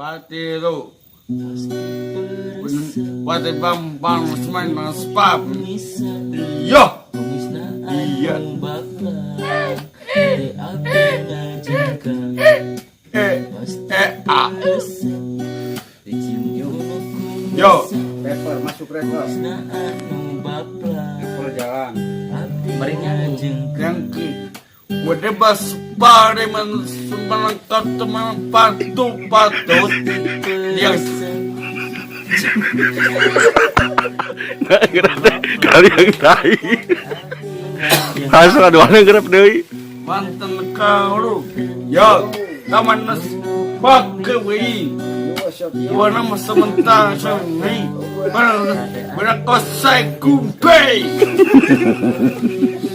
Atiro. Wate bambang semen mga spam. Yo! Iya. Yo! Rapper, masuk rapper. Rapper jalan. Yang ke wade bas pare man sumanangkat teman patu yang kali yang tai langsung aduannya gerap deui mantan kau yo taman nas pakai wei wana masamanta sami bara kosai kumpai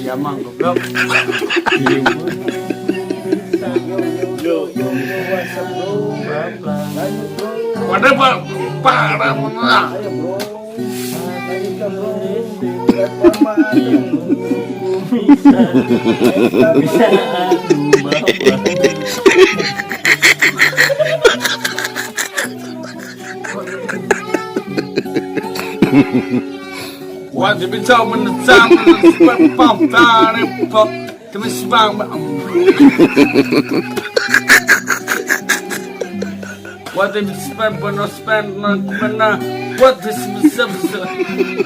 ya mang goblok wadah pak parah mengalah wajib bisa menecam pam tarik pop terus bang wajib bisa spend mana wajib bisa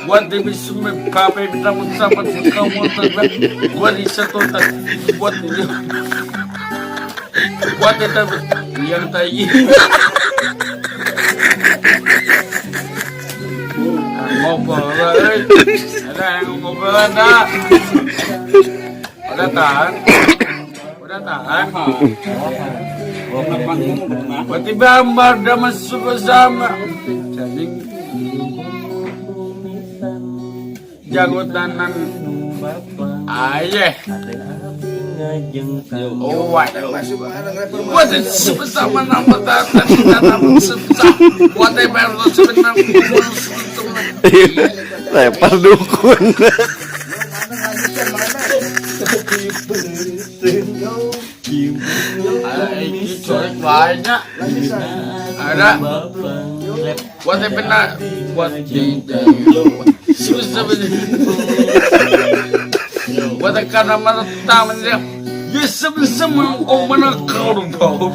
wajib bisa pakai kita mencapai kamu terbaik wajib satu tak wajib yang tadi ngobrol, ada yang ngobrol ada, udah tahan, tiba-tiba dah masuk bersama, jadi jago tanan, ayah, oh wah, buat bersama nama tanan sebesar, buat baru sebenarnya. Lepar dukun. Banyak ada buat benar buat susah buat karena merta menjadi ya sebelum mana kau tahu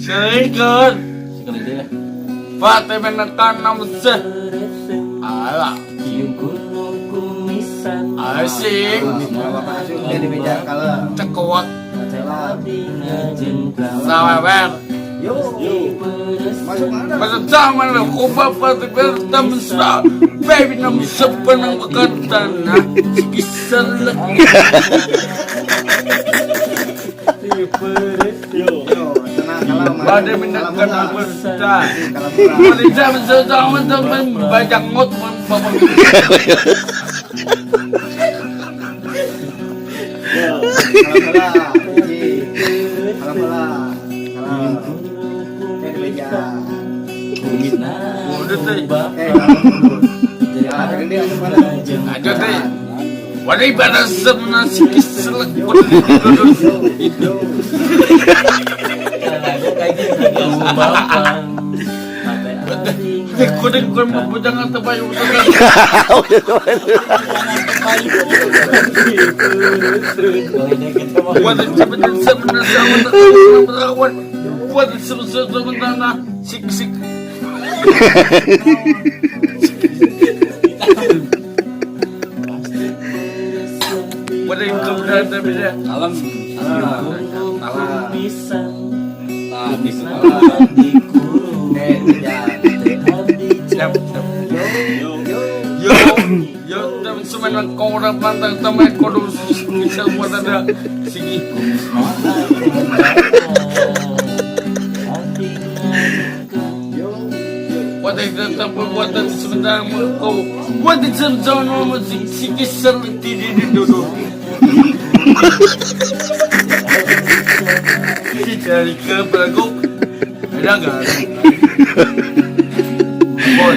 Serikut Fatih menekan namanya Alah Asik Cekuak Sawewer Masuk zaman lah Kubah Fatih bertemu sah Baby nama sepenang berkatana Kisah lagi Pada menekan apa sudah. Pada zaman sezaman teman banyak ngot membawa. Ada deh. Wadah ibadah sebenarnya sikit selek itu. Kuning jangan terbaik sebenarnya sik alam yo teman semen kau orang pantang teman kau bisa buat ada sini buat itu perbuatan sebenarnya kau buat itu sebenarnya musik sini seperti di dulu dari ke belagu ada nggak boy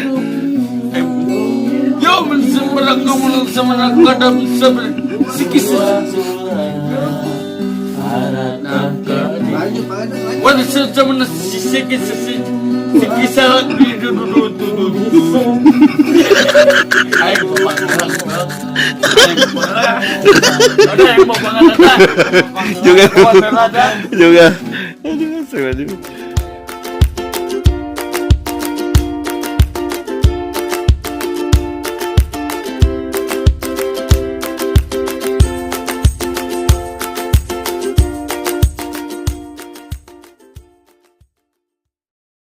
yo mensemerang kamu mensemerang kadang sebenarnya sikit Lanjut, lanjut. Wala siya naman na sisiki sa ay mapangalan Juga. Juga. Aduh, aduh.